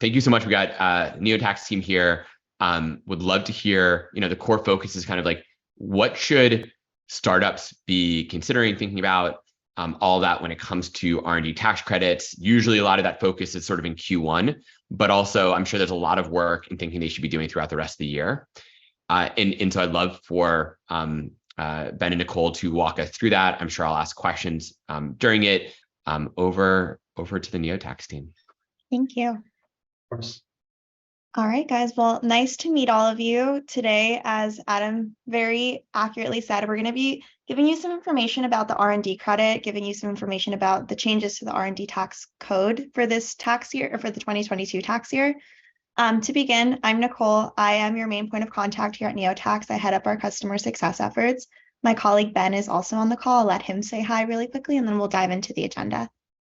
thank you so much. We got NeoTax team here. Would love to hear, the core focus is kind of like, what should startups be considering, thinking about, all that when it comes to R&D tax credits. Usually a lot of that focus is sort of in Q1, but also I'm sure there's a lot of work and thinking they should be doing throughout the rest of the year. And so I'd love for Ben and Nicole to walk us through that. I'm sure I'll ask questions during it. Over to the NeoTax team. Thank you. Of course. All right, guys. Well, nice to meet all of you today. As Adam very accurately said, we're going to be giving you some information about the R&D credit, giving you some information about the changes to the R&D tax code for this tax year, or for the 2022 tax year. To begin, I'm Nicole. I am your main point of contact here at NeoTax. I head up our customer success efforts. My colleague Ben is also on the call. I'll let him say hi really quickly, and then we'll dive into the agenda.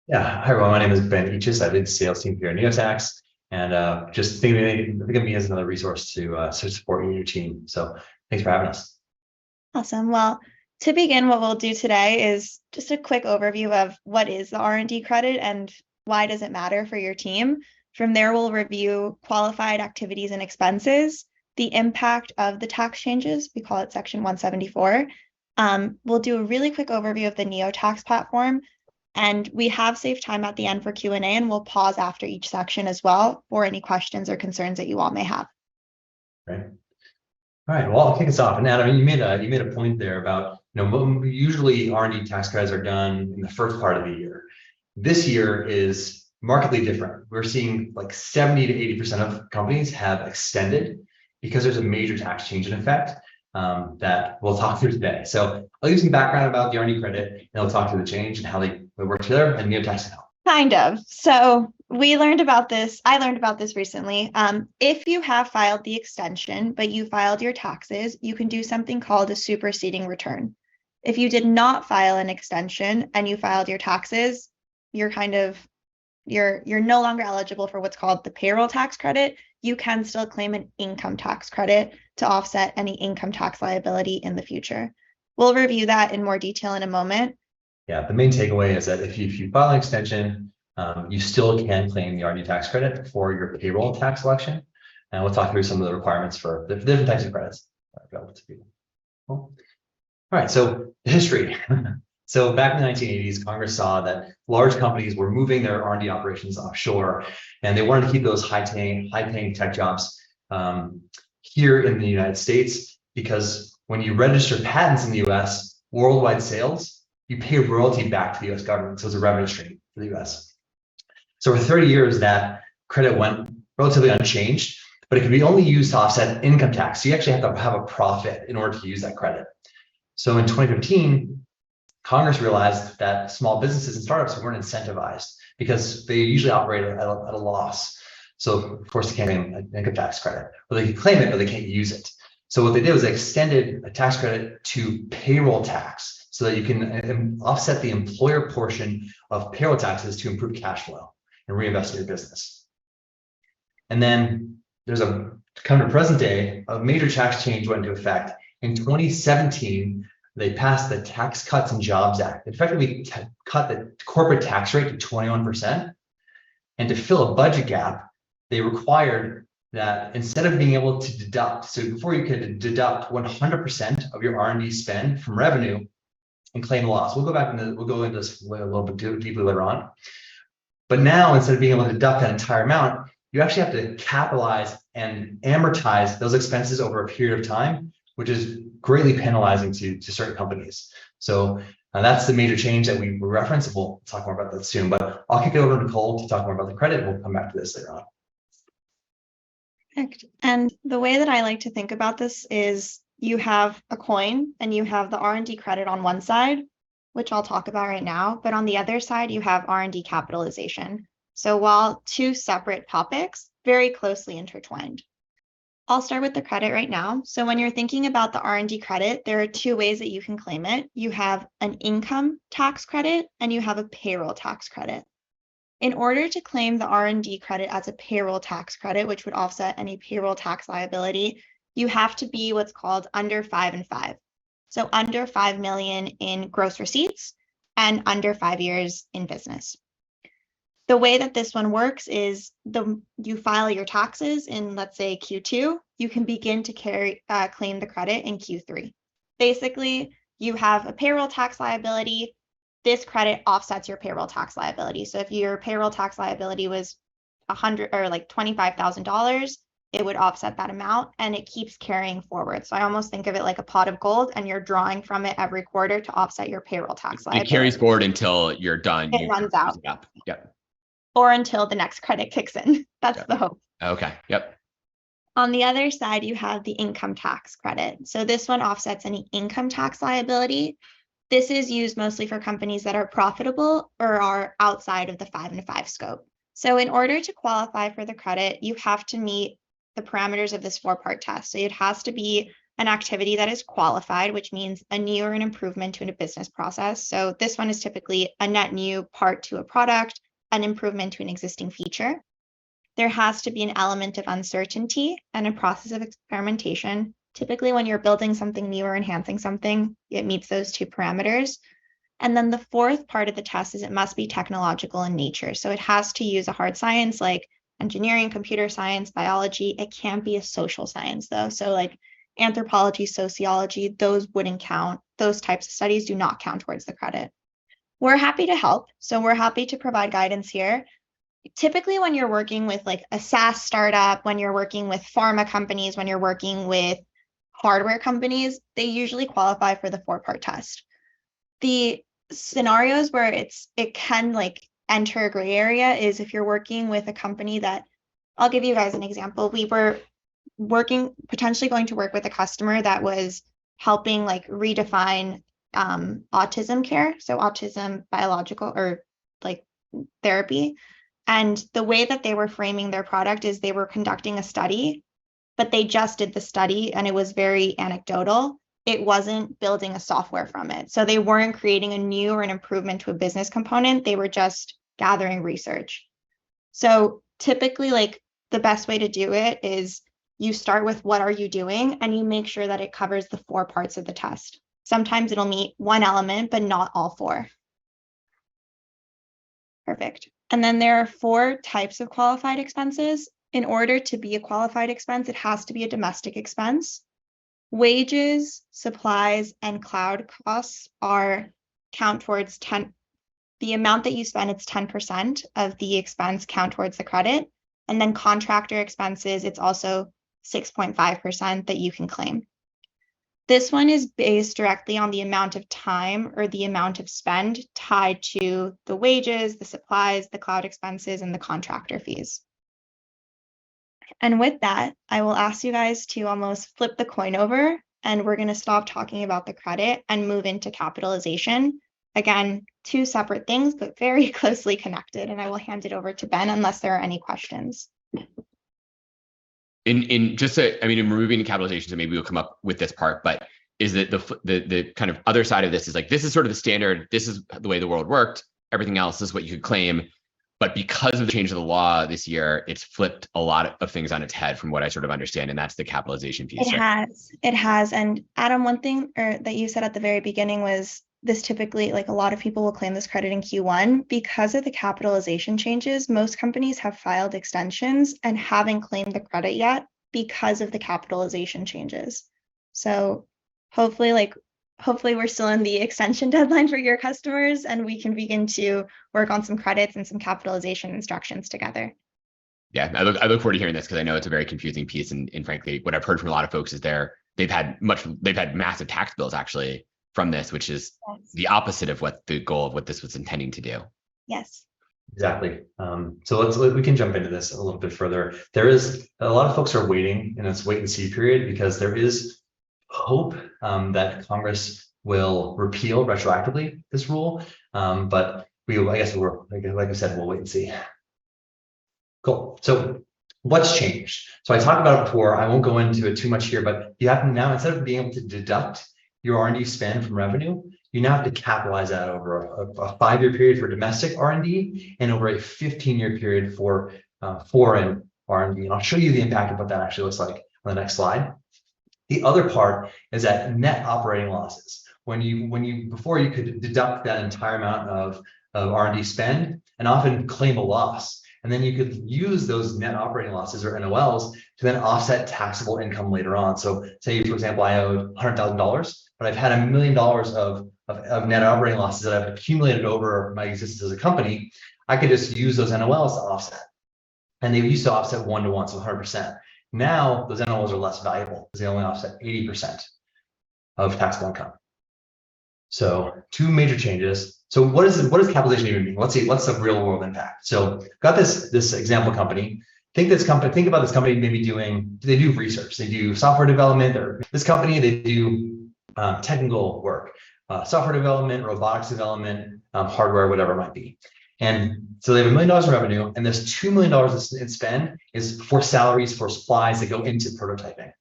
Yeah, hi everyone. My name is Ben Eaches. I lead the sales team here at NeoTax, and just think of me as another resource to support you and your team. So thanks for having us. Awesome. Well, to begin, what we'll do today is just a quick overview of what is the R&D credit and why does it matter for your team. From there, we'll review qualified activities and expenses, the impact of the tax changes. We call it Section 174. We'll do a really quick overview of the NeoTax platform, and we have saved time at the end for Q&A, and we'll pause after each section as well for any questions or concerns that you all may have. Great. All right. Well, I'll kick us off. And Adam, you made a point there about usually R&D tax credits are done in the first part of the year. This year is markedly different. We're seeing like 70 to 80% of companies have extended because there's a major tax change in effect that we'll talk through today. So I'll give some background about the R&D credit, and I'll talk through the change and how they work together, and NeoTax can help. Kind of. So we learned about this. I learned about this recently. If you have filed the extension, but you filed your taxes, you can do something called a superseding return. If you did not file an extension and you filed your taxes, you're no longer eligible for what's called the payroll tax credit. You can still claim an income tax credit to offset any income tax liability in the future. We'll review that in more detail in a moment. Yeah, the main takeaway is that if you file an extension, you still can claim the R&D tax credit for your payroll tax election. And we'll talk through some of the requirements for the different types of credits available to people. Cool. All right, so the history. So back in the 1980s, Congress saw that large companies were moving their R&D operations offshore, and they wanted to keep those high-paying tech jobs here in the United States, because when you register patents in the US, worldwide sales, you pay royalty back to the US government. So it's a revenue stream for the US. So for 30 years, that credit went relatively unchanged, but it could be only used to offset income tax. So you actually have to have a profit in order to use that credit. So in 2015, Congress realized that small businesses and startups weren't incentivized because they usually operate at a loss. So of course they can't claim an income tax credit, or they can claim it, but they can't use it. So what they did was they extended a tax credit to payroll tax so that you can offset the employer portion of payroll taxes to improve cash flow and reinvest in your business. And then there's come to present day, a major tax change went into effect. In 2017, they passed the Tax Cuts and Jobs Act. Effectively cut the corporate tax rate to 21%. And to fill a budget gap, they required that instead of being able to deduct, so before you could deduct 100% of your R&D spend from revenue and claim loss. We'll go into this a little bit deeply later on. But now, instead of being able to deduct that entire amount, you actually have to capitalize and amortize those expenses over a period of time, which is greatly penalizing to certain companies. So that's the major change that we reference, and we'll talk more about that soon. But I'll kick it over to Nicole to talk more about the credit, and we'll come back to this later on. Perfect. And the way that I like to think about this is you have a coin and you have the R&D credit on one side, which I'll talk about right now. But on the other side, you have R&D capitalization. So while two separate topics, very closely intertwined. I'll start with the credit right now. So when you're thinking about the R&D credit, there are two ways that you can claim it. You have an income tax credit and you have a payroll tax credit. In order to claim the R&D credit as a payroll tax credit, which would offset any payroll tax liability, you have to be what's called under 5 and 5. So under 5 million in gross receipts and under 5 years in business. The way that this one works is you file your taxes in, let's say, Q2, you can begin to claim the credit in Q3. Basically, you have a payroll tax liability. This credit offsets your payroll tax liability. So if your payroll tax liability was $100 or like $25,000, it would offset that amount, and it keeps carrying forward. So I almost think of it like a pot of gold, and you're drawing from it every quarter to offset your payroll tax liability. It carries forward until you're done. It runs out. Yep. Or until the next credit kicks in. That's the hope. Okay. Yep. On the other side, you have the income tax credit. So this one offsets any income tax liability. This is used mostly for companies that are profitable or are outside of the 5 and 5 scope. So in order to qualify for the credit, you have to meet the parameters of this 4-part test. So it has to be an activity that is qualified, which means a new or an improvement to a business process. So this one is typically a net new part to a product, an improvement to an existing feature. There has to be an element of uncertainty and a process of experimentation. Typically, when you're building something new or enhancing something, it meets those 2 parameters. And then the 4th part of the test is it must be technological in nature. So it has to use a hard science like engineering, computer science, biology. It can't be a social science though. So like anthropology, sociology, those wouldn't count. Those types of studies do not count towards the credit. We're happy to help. So we're happy to provide guidance here. Typically, when you're working with like a SaaS startup, when you're working with pharma companies, when you're working with hardware companies, they usually qualify for the 4-part test. The scenarios where it can like enter a gray area is if you're working with a company that, I'll give you guys an example. We were potentially going to work with a customer that was helping like redefine autism care. So autism biological or like therapy. And the way that they were framing their product is they were conducting a study, but they just did the study and it was very anecdotal. It wasn't building a software from it. So they weren't creating a new or an improvement to a business component. They were just gathering research. So typically, like the best way to do it is you start with what are you doing and you make sure that it covers the 4 parts of the test. Sometimes it'll meet 1 element, but not all 4. Perfect. And then there are 4 types of qualified expenses. In order to be a qualified expense, it has to be a domestic expense. Wages, supplies, and cloud costs count towards the amount that you spend, it's 10% of the expense count towards the credit. And then contractor expenses, it's also 6.5% that you can claim. This one is based directly on the amount of time or the amount of spend tied to the wages, the supplies, the cloud expenses, and the contractor fees. And with that, I will ask you guys to almost flip the coin over, and we're going to stop talking about the credit and move into capitalization. Again, 2 separate things, but very closely connected. And I will hand it over to Ben unless there are any questions. In removing the capitalization, so maybe we'll come up with this part, but is that the kind of other side of this is like, this is sort of the standard, this is the way the world worked, everything else is what you could claim. But because of the change of the law this year, it's flipped a lot of things on its head from what I sort of understand. And that's the capitalization piece. It has. And Adam, one thing that you said at the very beginning was this typically, like a lot of people will claim this credit in Q1 because of the capitalization changes. Most companies have filed extensions and haven't claimed the credit yet because of the capitalization changes. So hopefully we're still in the extension deadline for your customers and we can begin to work on some credits and some capitalization instructions together. Yeah, I look forward to hearing this because I know it's a very confusing piece. And frankly, what I've heard from a lot of folks is they've had massive tax bills actually from this, which is the opposite of what the goal of what this was intending to do. Yes. Exactly. So we can jump into this a little bit further. There is a lot of folks are waiting in this wait and see period because there is hope that Congress will repeal retroactively this rule. But like I said, we'll wait and see. Cool. So what's changed? So I talked about it before. I won't go into it too much here, but you have to now, instead of being able to deduct your R&D spend from revenue, you now have to capitalize that over a 5-year period for domestic R&D and over a 15-year period for foreign R&D. And I'll show you the impact of what that actually looks like on the next slide. The other part is that net operating losses. Before you could deduct that entire amount of of R&D spend and often claim a loss. And then you could use those net operating losses or NOLs to then offset taxable income later on. So say, for example, I owed $100,000, but I've had $1 million of net operating losses that I've accumulated over my existence as a company. I could just use those NOLs to offset. And they used to offset 1-to-1, so 100%. Now those NOLs are less valuable because they only offset 80% of taxable income. So two major changes. So what does capitalization even mean? Let's see, what's the real world impact? So got this example company. Think about this company maybe they do research, they do software development, or this company, they do technical work, software development, robotics development, hardware, whatever it might be. And so they have $1 million in revenue, and this $2 million in spend is for salaries for supplies that go into prototyping.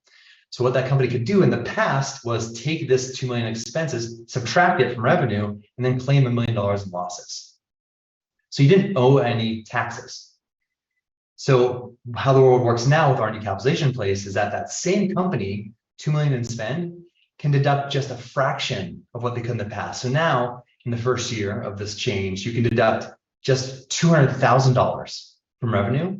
So what that company could do in the past was take this $2 million expenses, subtract it from revenue, and then claim $1 million in losses. So you didn't owe any taxes. So how the world works now with R&D capitalization in place is that same company, $2 million in spend, can deduct just a fraction of what they could in the past. So now, in the first year of this change, you can deduct just $200,000 from revenue,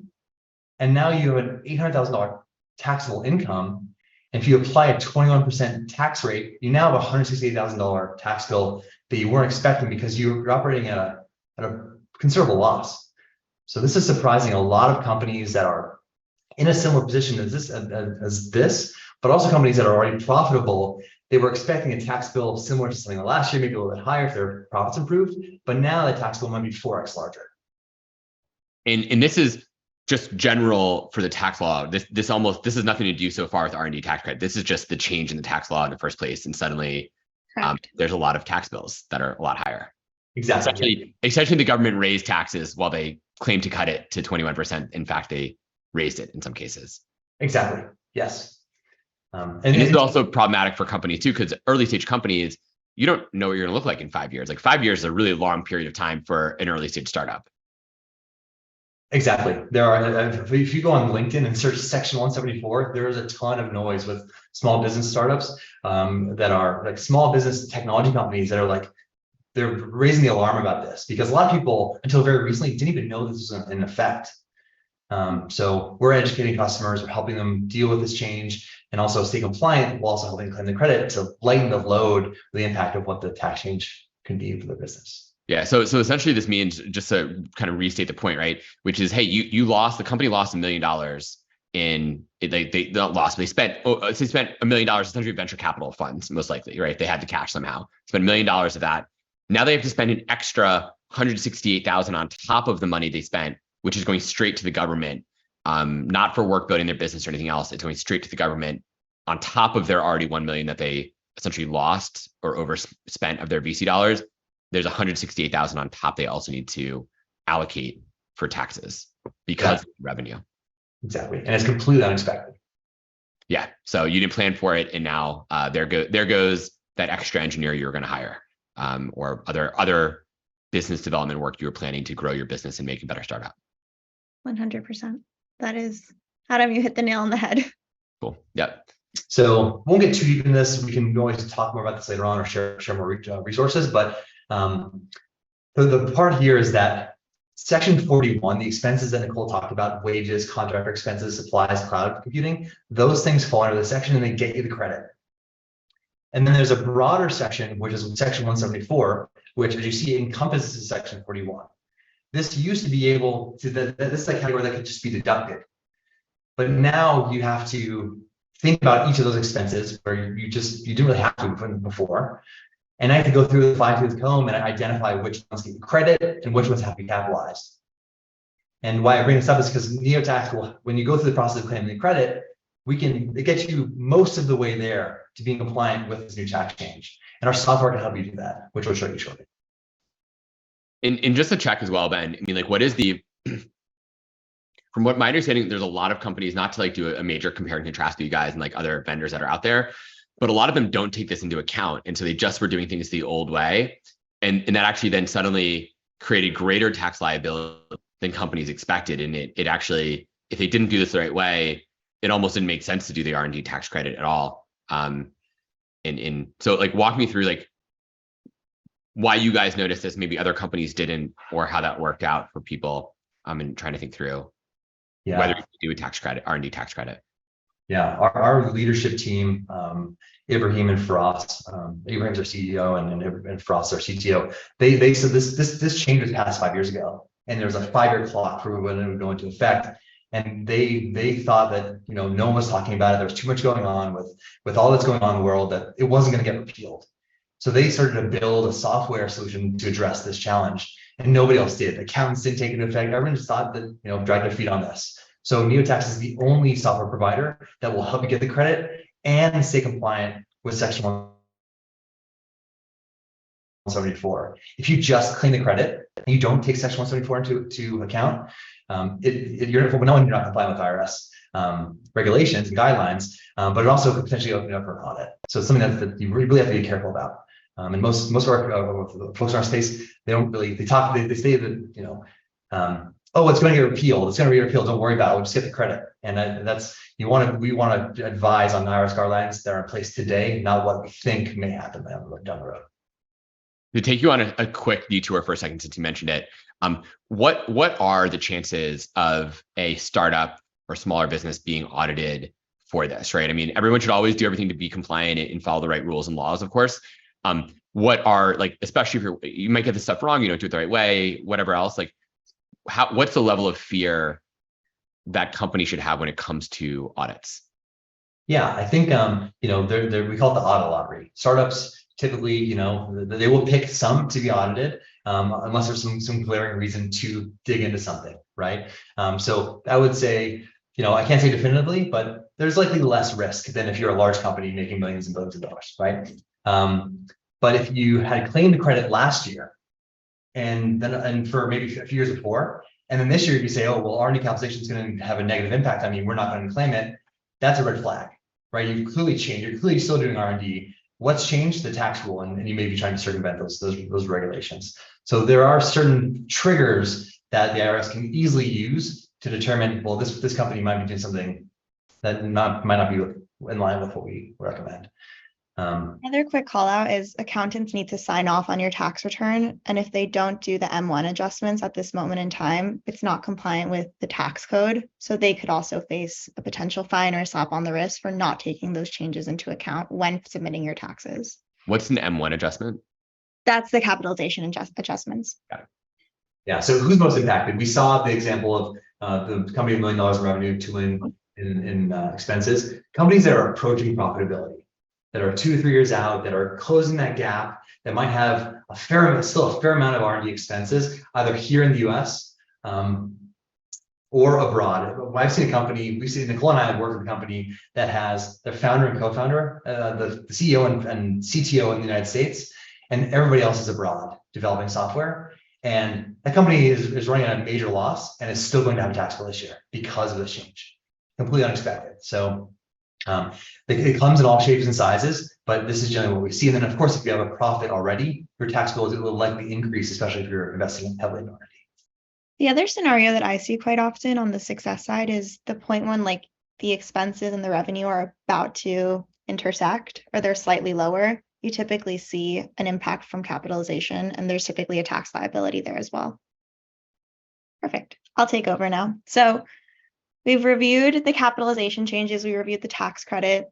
and now you have an $800,000 taxable income. And if you apply a 21% tax rate, you now have a $168,000 tax bill that you weren't expecting because you're operating at a considerable loss. So this is surprising a lot of companies that are in a similar position as this, but also companies that are already profitable. They were expecting a tax bill similar to something last year, maybe a little bit higher if their profits improved, but now the tax bill might be 4x larger. And this is just general for the tax law. This has nothing to do so far with R&D tax credit. This is just the change in the tax law in the first place, and suddenly there's a lot of tax bills that are a lot higher. Exactly. Essentially, the government raised taxes while they claimed to cut it to 21%. In fact, they raised it in some cases. Exactly. Yes. And this is also problematic for companies too, because early stage companies, you don't know what you're going to look like in 5 years. Like 5 years is a really long period of time for an early stage startup. Exactly. There are, if you go on LinkedIn and search Section 174, there is a ton of noise with small business startups that are like small business technology companies that are like, they're raising the alarm about this because a lot of people until very recently didn't even know this was in effect. So we're educating customers, we're helping them deal with this change and also stay compliant while also helping claim the credit to lighten the load, the impact of what the tax change can be for the business. Yeah. So essentially this means, just to kind of restate the point, right? Which is, hey, the company lost $1 million in they not lost, but they spent $1 million essentially venture capital funds, most likely, right? They had to cash somehow, spent $1 million of that. Now they have to spend an extra $168,000 on top of the money they spent, which is going straight to the government, not for work building their business or anything else. It's going straight to the government on top of their already $1 million that they essentially lost or overspent of their VC dollars. There's $168,000 on top they also need to allocate for taxes because of revenue. Exactly, and it's completely unexpected. Yeah, so you didn't plan for it, and now there goes that extra engineer you were going to hire, or other business development work you were planning to grow your business and make a better startup. 100%. That is, Adam, you hit the nail on the head. Cool. Yep. So won't get too deep in this. We can always talk more about this later on or share more resources, but the part here is that Section 41, the expenses that Nicole talked about, wages, contractor expenses, supplies, cloud computing, those things fall under the section and they get you the credit. And then there's a broader section, which is Section 174, which, as you see, encompasses Section 41. This used to be able to, this is a category that could just be deducted. But now you have to think about each of those expenses where you didn't really have to before. And I have to go through the fine-tooth comb and identify which ones get credit and which ones have to be capitalized. And why I bring this up is because NeoTax will, when you go through the process of claiming the credit, it gets you most of the way there to being compliant with this new tax change. And our software can help you do that, which we'll show you shortly. And just to check as well, Ben, I mean, like, what is from what my understanding, there's a lot of companies, not to like do a major compare and contrast with you guys and like other vendors that are out there, but a lot of them don't take this into account. And so they just were doing things the old way. And that actually then suddenly created greater tax liability than companies expected. And it actually, if they didn't do this the right way, it almost didn't make sense to do the R&D tax credit at all. So like walk me through like why you guys noticed this, maybe other companies didn't, or how that worked out for people, and trying to think through whether you do a tax credit, R&D tax credit. Yeah, our leadership team, Ibrahim and Firas, Ibrahim's our CEO and Firas our CTO. They said this change was passed 5 years ago, and there was a 5-year clock for when it would go into effect. And they thought that no one was talking about it. There was too much going on with all that's going on in the world that it wasn't going to get repealed. So they started to build a software solution to address this challenge, and nobody else did. Accountants didn't take it into effect. Everyone just thought that dragged their feet on this. So NeoTax is the only software provider that will help you get the credit and stay compliant with Section 174. If you just claim the credit and you don't take Section 174 into account, you're not complying with IRS regulations and guidelines, but it also could potentially open up for an audit. So it's something that you really have to be careful about. And most of our folks in our space, they say that oh, it's going to get repealed. It's going to be repealed. Don't worry about it. We'll just get the credit. And we want to advise on IRS guidelines that are in place today, not what we think may happen down the road. To take you on a quick detour for a second, since you mentioned it, what are the chances of a startup or smaller business being audited for this, right? I mean, everyone should always do everything to be compliant and follow the right rules and laws, of course. What are, like, especially if you might get this stuff wrong, you don't do it the right way, whatever else, like, what's the level of fear that company should have when it comes to audits? Yeah, I think we call it the audit lottery. Startups typically, they will pick some to be audited unless there's some glaring reason to dig into something, right? So I would say, I can't say definitively, but there's likely less risk than if you're a large company making millions and billions of dollars, right? But if you had claimed credit last year, and for maybe a few years before, and then this year you say, oh, well, R&D capitalization is going to have a negative impact on me, we're not going to claim it. That's a red flag, right? You've clearly changed. You're clearly still doing R&D. What's changed? The tax rule, and you may be trying to circumvent those regulations. So there are certain triggers that the IRS can easily use to determine, well, this company might be doing something that might not be in line with what we recommend. Another quick call out is accountants need to sign off on your tax return. And if they don't do the M1 adjustments at this moment in time, it's not compliant with the tax code. So they could also face a potential fine or a slap on the wrist for not taking those changes into account when submitting your taxes. What's an M1 adjustment? That's the capitalization adjustments. Got it. Yeah, so who's most impacted? We saw the example of the company with $1 million in revenue, $2 million in expenses. Companies that are approaching profitability, that are 2 or 3 years out, that are closing that gap, that might have still a fair amount of R&D expenses, either here in the US or abroad. I've seen a company, Nicole and I have worked with a company that has their founder and co-founder, the CEO and CTO in the United States, and everybody else is abroad developing software. And that company is running at a major loss and is still going to have a tax bill this year because of this change. Completely unexpected. So it comes in all shapes and sizes, but this is generally what we see. And then, of course, if you have a profit already, your tax bill will likely increase, especially if you're investing heavily in R&D. The other scenario that I see quite often on the success side is the point when, like, the expenses and the revenue are about to intersect or they're slightly lower. You typically see an impact from capitalization, and there's typically a tax liability there as well. Perfect. I'll take over now. So we've reviewed the capitalization changes. We reviewed the tax credit.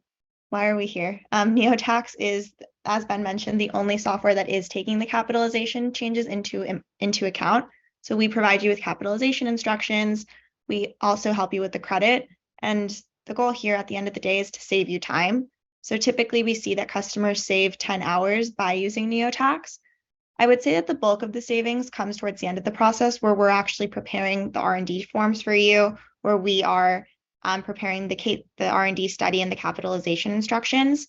Why are we here? NeoTax is, as Ben mentioned, the only software that is taking the capitalization changes into account. So we provide you with capitalization instructions. We also help you with the credit. And the goal here at the end of the day is to save you time. So typically we see that customers save 10 hours by using NeoTax. I would say that the bulk of the savings comes towards the end of the process, where we're actually preparing the R&D forms for you, where we are preparing the R&D study and the capitalization instructions.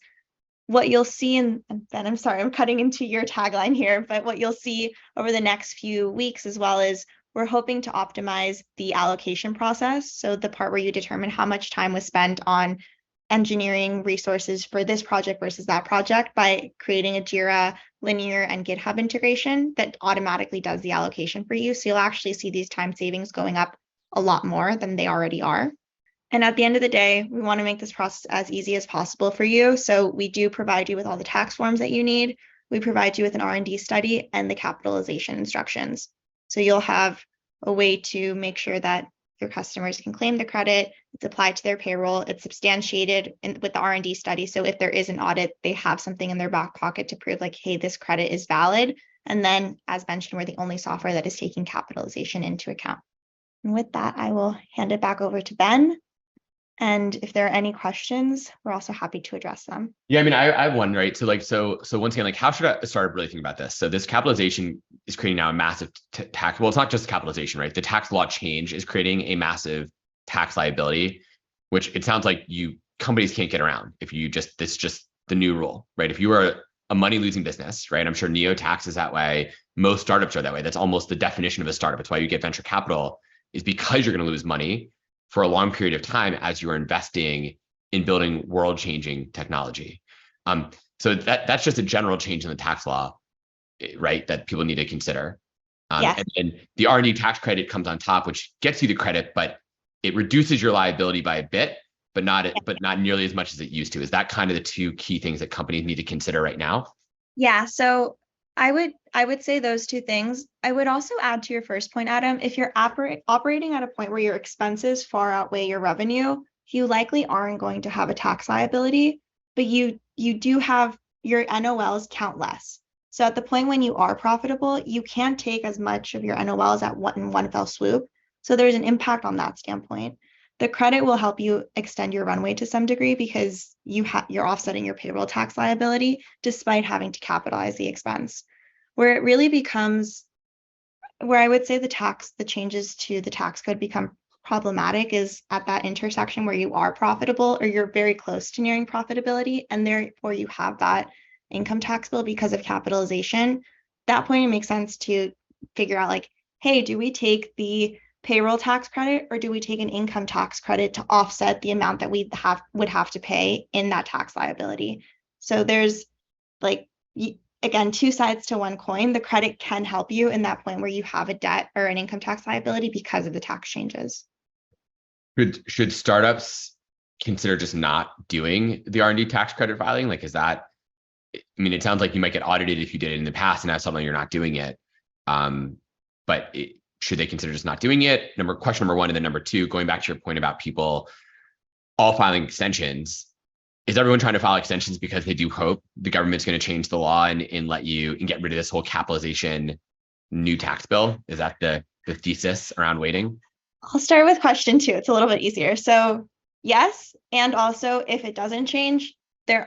What you'll see Ben, I'm sorry, I'm cutting into your tagline here, but what you'll see over the next few weeks as well is we're hoping to optimize the allocation process. So the part where you determine how much time was spent on engineering resources for this project versus that project by creating a Jira, Linear, and GitHub integration that automatically does the allocation for you. So you'll actually see these time savings going up a lot more than they already are. And at the end of the day, we want to make this process as easy as possible for you. So we do provide you with all the tax forms that you need. we provide you with an R&D study and the capitalization instructions. So you'll have a way to make sure that your customers can claim the credit, it's applied to their payroll, it's substantiated with the R&D study. So if there is an audit, they have something in their back pocket to prove like, hey, this credit is valid. And then, as mentioned, we're the only software that is taking capitalization into account. And with that, I will hand it back over to Ben. And if there are any questions, we're also happy to address them. Yeah, I mean, I have one, right? So once again, like, how should I start really thinking about this? So this capitalization is creating now a massive tax. Well, it's not just capitalization, right? The tax law change is creating a massive tax liability, which it sounds like companies can't get around if this is just the new rule, right? If you are a money losing business, right? I'm sure NeoTax is that way. Most startups are that way. That's almost the definition of a startup. It's why you get venture capital, is because you're going to lose money for a long period of time as you're investing in building world-changing technology. So that's just a general change in the tax law, right? That people need to consider. Yes. And the R&D tax credit comes on top, which gets you the credit, but it reduces your liability by a bit, but not nearly as much as it used to. Is that kind of the two key things that companies need to consider right now? Yeah. So I would say those two things. I would also add to your first point, Adam, if you're operating at a point where your expenses far outweigh your revenue, you likely aren't going to have a tax liability, but you do have your NOLs count less. So at the point when you are profitable, you can't take as much of your NOLs in one fell swoop. So there's an impact on that standpoint. The credit will help you extend your runway to some degree because you're offsetting your payroll tax liability despite having to capitalize the expense. Where it really becomes, where I would say the changes to the tax code become problematic is at that intersection where you are profitable or you're very close to nearing profitability, and therefore you have that income tax bill because of capitalization. At that point, it makes sense to figure out like, hey, do we take the payroll tax credit or do we take an income tax credit to offset the amount that we would have to pay in that tax liability? So there's like, again, two sides to one coin. The credit can help you in that point where you have a debt or an income tax liability because of the tax changes. Should startups consider just not doing the R&D tax credit filing? Like, is that, I mean, it sounds like you might get audited if you did it in the past and now suddenly you're not doing it. But should they consider just not doing it? Question number one. And then number two, going back to your point about people all filing extensions, is everyone trying to file extensions because they do hope the government's going to change the law and get rid of this whole capitalization new tax bill? Is that the thesis around waiting? I'll start with question two. It's a little bit easier. So yes, and also if it doesn't change, there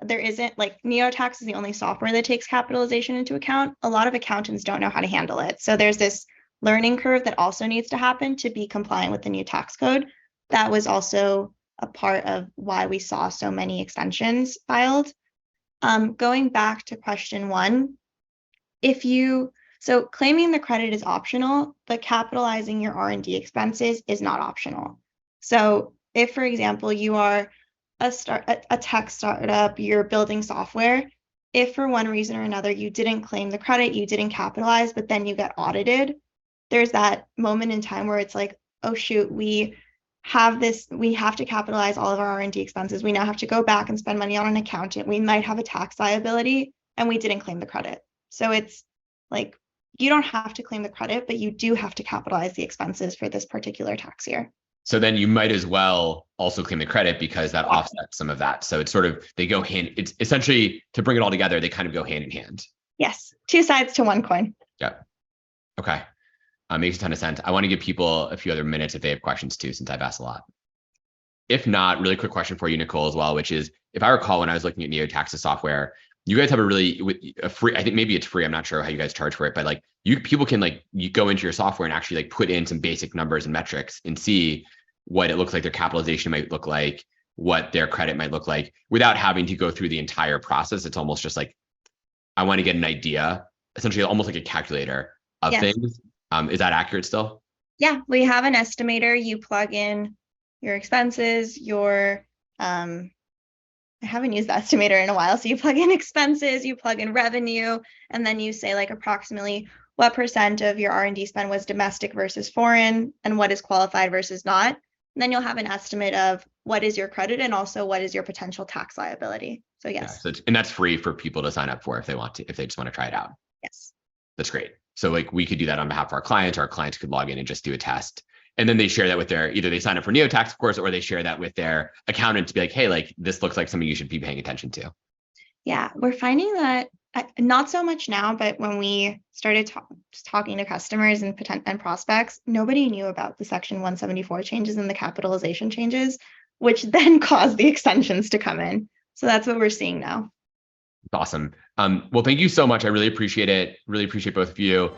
isn't like NeoTax is the only software that takes capitalization into account. A lot of accountants don't know how to handle it. So there's this learning curve that also needs to happen to be compliant with the new tax code. That was also a part of why we saw so many extensions filed. Going back to question one, so claiming the credit is optional, but capitalizing your R&D expenses is not optional. So if, for example, you are a tech startup, you're building software, if for one reason or another you didn't claim the credit, you didn't capitalize, but then you get audited, there's that moment in time where it's like, oh shoot, we have to capitalize all of our R&D expenses. We now have to go back and spend money on an accountant. We might have a tax liability and we didn't claim the credit. So it's like, you don't have to claim the credit, but you do have to capitalize the expenses for this particular tax year. So then you might as well also claim the credit because that offsets some of that. So it's sort of, it's essentially, to bring it all together, they kind of go hand in hand. Yes, two sides to one coin. Yeah. Okay. Makes a ton of sense. I want to give people a few other minutes if they have questions too, since I've asked a lot. If not, really quick question for you, Nicole, as well, which is, if I recall when I was looking at NeoTax's software, you guys have a free, I think maybe it's free, I'm not sure how you guys charge for it, but like people can you go into your software and actually put in some basic numbers and metrics and see what it looks like their capitalization might look like, what their credit might look like without having to go through the entire process. It's almost just like, I want to get an idea, essentially almost like a calculator of things. Is that accurate still? Yeah, we have an estimator. You plug in your expenses, I haven't used the estimator in a while. So you plug in expenses, you plug in revenue, and then you say like approximately what % of your R&D spend was domestic versus foreign and what is qualified versus not. And then you'll have an estimate of what is your credit and also what is your potential tax liability. So Yeah, yes, so and that's free for people to sign up for if they want to, if they just want to try it out. yes. That's great. So like we could do that on behalf of our clients. Our clients could log in and just do a test. And then they share that with their, either they sign up for NeoTax, of course, or they share that with their accountant to be like, hey, like this looks like something you should be paying attention to. Yeah, we're finding that not so much now, but when we started talking to customers and prospects, nobody knew about the Section 174 changes and the capitalization changes, which then caused the extensions to come in. So that's what we're seeing now. Awesome. Well, thank you so much. I really appreciate it. Really appreciate both of you.